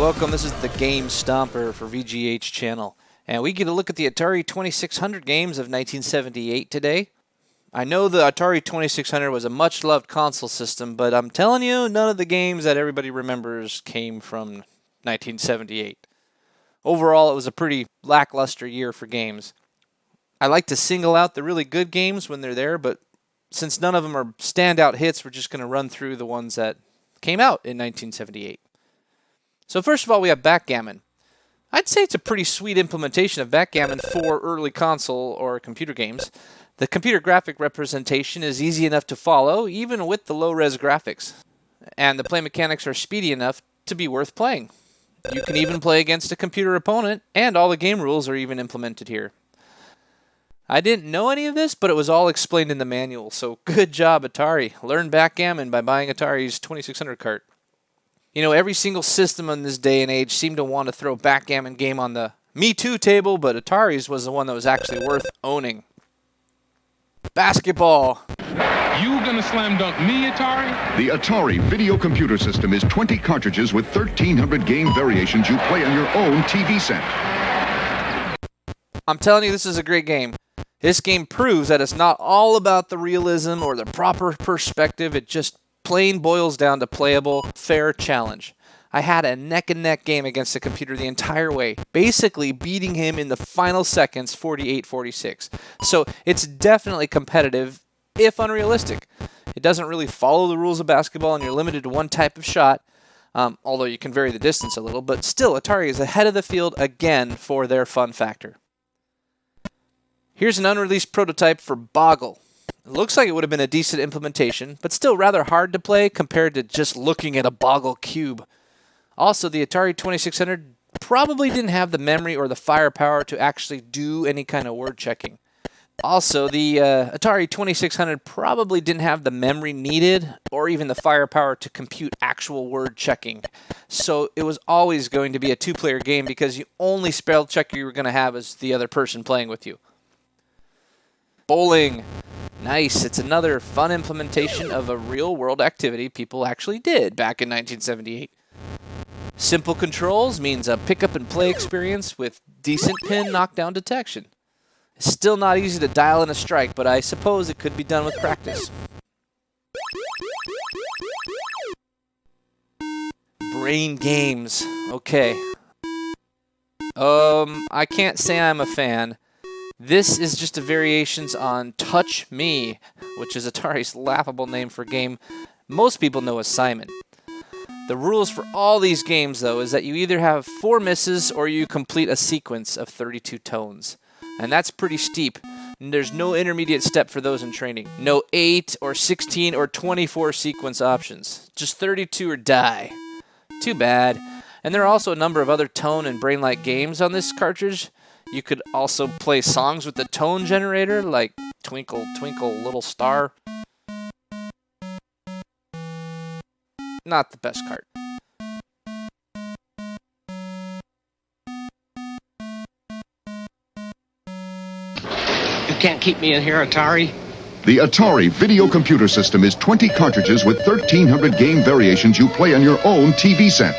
welcome. This is the Game Stomper for VGH channel. And we get a look at the Atari 2600 games of 1978 today. I know the Atari 2600 was a much-loved console system, but I'm telling you, none of the games that everybody remembers came from 1978. Overall, it was a pretty lackluster year for games. I like to single out the really good games when they're there, but since none of them are standout hits, we're just going to run through the ones that came out in 1978. So first of all, we have Backgammon. I'd say it's a pretty sweet implementation of Backgammon for early console or computer games. The computer graphic representation is easy enough to follow, even with the low-res graphics. And the play mechanics are speedy enough to be worth playing. You can even play against a computer opponent, and all the game rules are even implemented here. I didn't know any of this, but it was all explained in the manual, so good job, Atari. Learn Backgammon by buying Atari's 2600 cart. You know, every single system in this day and age seemed to want to throw Backgammon game on the Me Too table, but Atari's was the one that was actually worth owning. Basketball. You gonna slam dunk me, Atari? The Atari video computer system is 20 cartridges with 1,300 game variations you play on your own TV set. I'm telling you, this is a great game. This game proves that it's not all about the realism or the proper perspective. It just plain boils down to playable, fair challenge. I had a neck-and-neck game against the computer the entire way, basically beating him in the final seconds, 48-46. So it's definitely competitive, if unrealistic. It doesn't really follow the rules of basketball, and you're limited to one type of shot, although you can vary the distance a little, but still, Atari is ahead of the field again for their fun factor. Here's an unreleased prototype for Boggle. It looks like it would have been a decent implementation, but still rather hard to play compared to just looking at a Boggle cube. Also, the Atari 2600 probably didn't have the memory or the firepower to actually do any kind of word checking. Also, the Atari 2600 probably didn't have the memory needed or even the firepower to compute actual word checking. So it was always going to be a two-player game because the only spell checker you were going to have is the other person playing with you. Bowling. Nice. It's another fun implementation of a real-world activity people actually did back in 1978. Simple controls means a pick-up-and-play experience with decent pin knockdown detection. It's still not easy to dial in a strike, but I suppose it could be done with practice. Brain games. Okay. I can't say I'm a fan. This is just a variations on Touch Me, which is Atari's laughable name for a game most people know as Simon. The rules for all these games, though, is that you either have 4 misses or you complete a sequence of 32 tones. And that's pretty steep. And there's no intermediate step for those in training. No 8 or 16 or 24 sequence options. Just 32 or die. Too bad. And there are also a number of other tone and brain-like games on this cartridge. You could also play songs with the tone generator, like Twinkle, Twinkle, Little Star. Not the best cart. You can't keep me in here, Atari. The Atari video computer system is 20 cartridges with 1,300 game variations you play on your own TV set.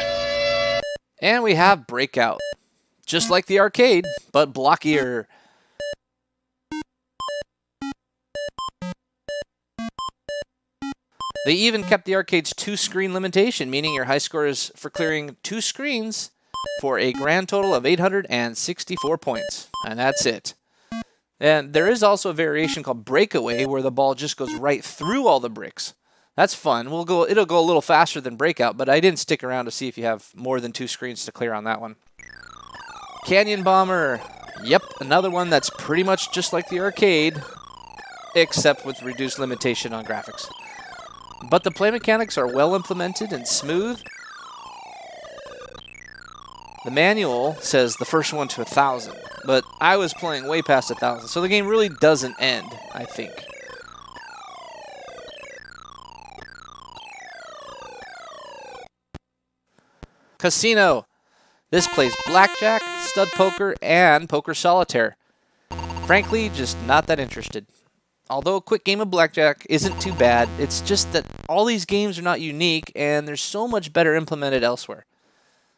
And we have Breakout. Just like the arcade, but blockier. They even kept the arcade's 2-screen limitation, meaning your high score is for clearing 2 screens for a grand total of 864 points. And that's it. And there is also a variation called Breakaway, where the ball just goes right through all the bricks. That's fun. It'll go a little faster than Breakout, but I didn't stick around to see if you have more than 2 screens to clear on that one. Canyon Bomber. Yep, another one that's pretty much just like the arcade, except with reduced limitation on graphics. But the play mechanics are well implemented and smooth. The manual says the first one to 1,000, but I was playing way past 1,000, so the game really doesn't end, I think. Casino. This plays blackjack, stud poker, and poker solitaire. Frankly, just not that interested. Although a quick game of blackjack isn't too bad, it's just that all these games are not unique and they're so much better implemented elsewhere.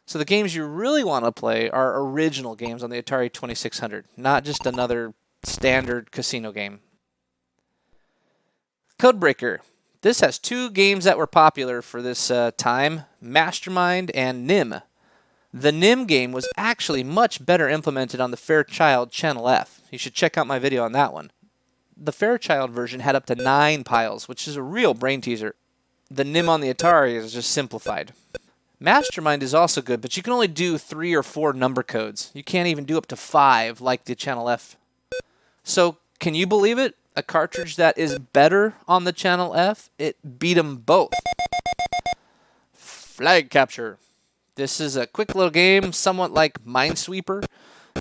So the games you really want to play are original games on the Atari 2600, not just another standard casino game. Codebreaker. This has 2 games that were popular for this time, Mastermind and NIM. The NIM game was actually much better implemented on the Fairchild Channel F. You should check out my video on that one. The Fairchild version had up to 9 piles, which is a real brain teaser. The NIM on the Atari is just simplified. Mastermind is also good, but you can only do 3 or 4 number codes. You can't even do up to 5 like the Channel F. So, can you believe it? A cartridge that is better on the Channel F, it beat them both. Flag Capture. This is a quick little game, somewhat like Minesweeper.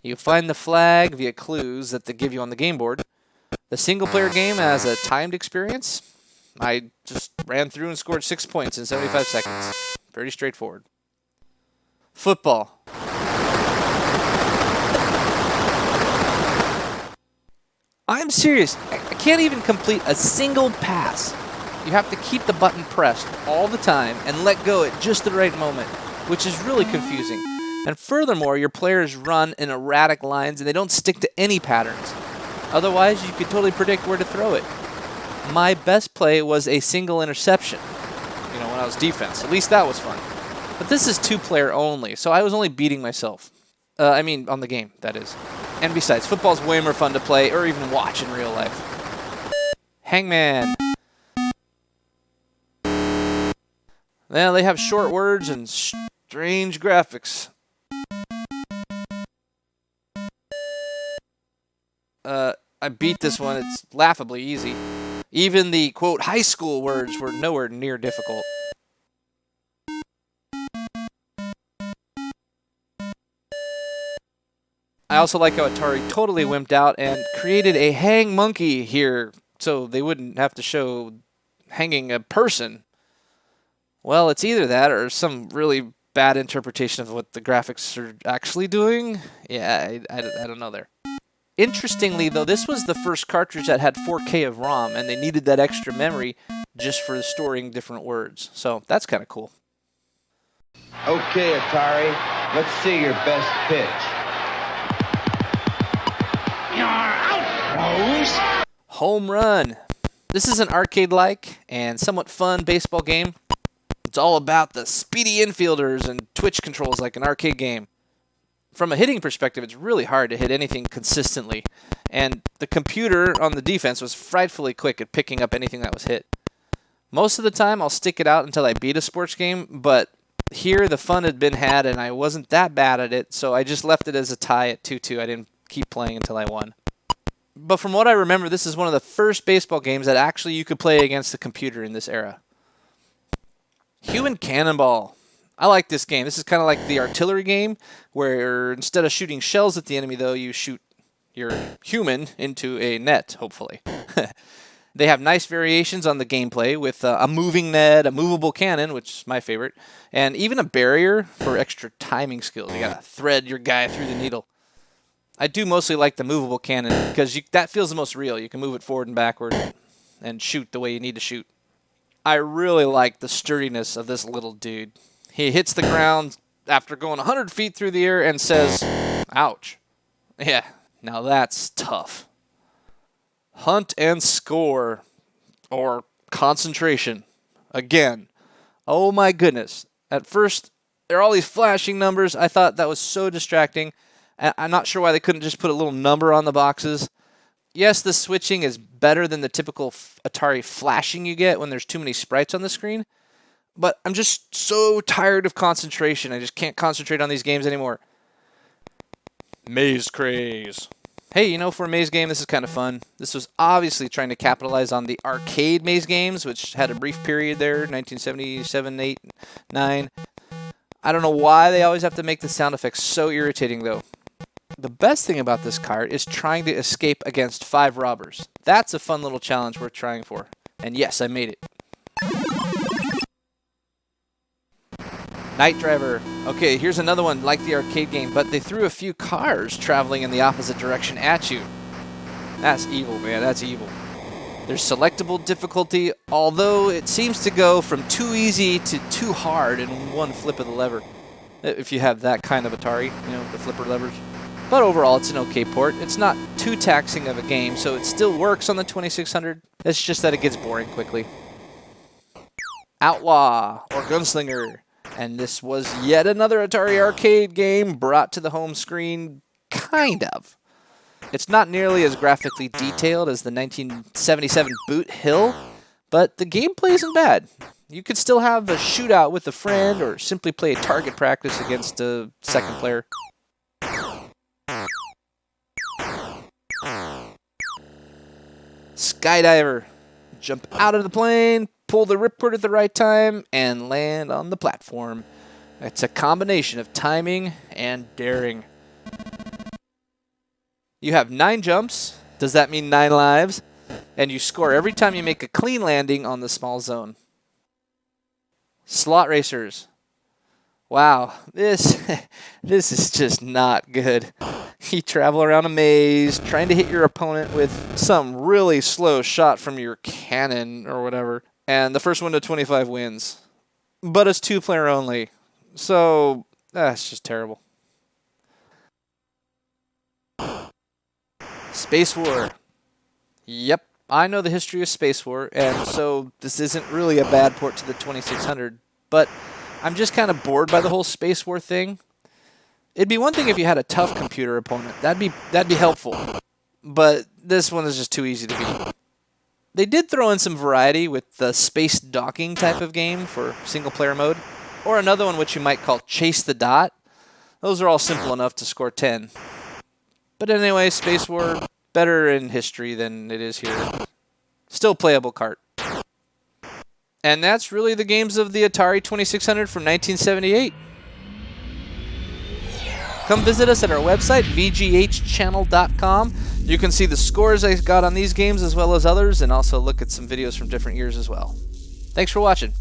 You find the flag via clues that they give you on the game board. The single-player game has a timed experience. I just ran through and scored 6 points in 75 seconds. Pretty straightforward. Football. I'm serious. I can't even complete a single pass. You have to keep the button pressed all the time and let go at just the right moment, which is really confusing. And furthermore, your players run in erratic lines and they don't stick to any patterns. Otherwise, you could totally predict where to throw it. My best play was a single interception, when I was defense. At least that was fun. But this is 2-player only, so I was only beating myself. On the game, that is. And besides, football's way more fun to play or even watch in real life. Hangman. Well, they have short words and strange graphics. I beat this one. It's laughably easy. Even the, quote, high school words were nowhere near difficult. I also like how Atari totally wimped out and created a hang monkey here so they wouldn't have to show hanging a person. Well, it's either that or some really bad interpretation of what the graphics are actually doing. Yeah, I don't know there. Interestingly, though, this was the first cartridge that had 4K of ROM, and they needed that extra memory just for storing different words. So that's kind of cool. Okay, Atari, let's see your best pitch. You're out, Rose. Home Run. This is an arcade-like and somewhat fun baseball game. It's all about the speedy infielders and twitch controls like an arcade game. From a hitting perspective, it's really hard to hit anything consistently, and the computer on the defense was frightfully quick at picking up anything that was hit. Most of the time, I'll stick it out until I beat a sports game, but here the fun had been had, and I wasn't that bad at it, so I just left it as a tie at 2-2. I didn't keep playing until I won. But from what I remember, this is one of the first baseball games that actually you could play against the computer in this era. Human Cannonball. I like this game. This is kind of like the artillery game, where instead of shooting shells at the enemy, though, you shoot your human into a net, hopefully. They have nice variations on the gameplay with a moving net, a movable cannon, which is my favorite, and even a barrier for extra timing skills. You gotta thread your guy through the needle. I do mostly like the movable cannon because that feels the most real. You can move it forward and backward and shoot the way you need to shoot. I really like the sturdiness of this little dude. He hits the ground after going 100 feet through the air and says, ouch. Yeah, now that's tough. Hunt and Score, or Concentration. Again, oh my goodness. At first, there are all these flashing numbers. I thought that was so distracting. I'm not sure why they couldn't just put a little number on the boxes. Yes, the switching is better than the typical Atari flashing you get when there's too many sprites on the screen. But I'm just so tired of concentration. I just can't concentrate on these games anymore. Maze Craze. Hey, for a maze game, this is kind of fun. This was obviously trying to capitalize on the arcade maze games, which had a brief period there, 1977, 8, 9. I don't know why they always have to make the sound effects so irritating, though. The best thing about this cart is trying to escape against 5 robbers. That's a fun little challenge worth trying for. And yes, I made it. Night Driver. Okay, here's another one like the arcade game, but they threw a few cars traveling in the opposite direction at you. That's evil, man. That's evil. There's selectable difficulty, although it seems to go from too easy to too hard in one flip of the lever. if you have that kind of Atari, you know, the flipper levers. But overall, it's an okay port. It's not too taxing of a game, so it still works on the 2600. It's just that it gets boring quickly. Outlaw, or Gunslinger. And this was yet another Atari arcade game brought to the home screen, kind of. It's not nearly as graphically detailed as the 1977 Boot Hill, but the gameplay isn't bad. You could still have a shootout with a friend, or simply play target practice against a second player. Skydiver. Jump out of the plane, pull the ripcord at the right time, and land on the platform. It's a combination of timing and daring. You have 9 jumps. Does that mean 9 lives? And you score every time you make a clean landing on the small zone. Slot racers. Wow, this is just not good. You travel around a maze, trying to hit your opponent with some really slow shot from your cannon or whatever. And the first one to 25 wins. But it's 2-player only. So, that's just terrible. Space War. Yep, I know the history of Space War, and so this isn't really a bad port to the 2600. But I'm just kind of bored by the whole Space War thing. It'd be one thing if you had a tough computer opponent. That'd be helpful. But this one is just too easy to beat. They did throw in some variety with the space docking type of game for single-player mode, or another one which you might call Chase the Dot. Those are all simple enough to score 10. But anyway, Space War, better in history than it is here. Still playable cart. And that's really the games of the Atari 2600 from 1978. Come visit us at our website, vghchannel.com. You can see the scores I got on these games as well as others, and also look at some videos from different years as well. Thanks for watching.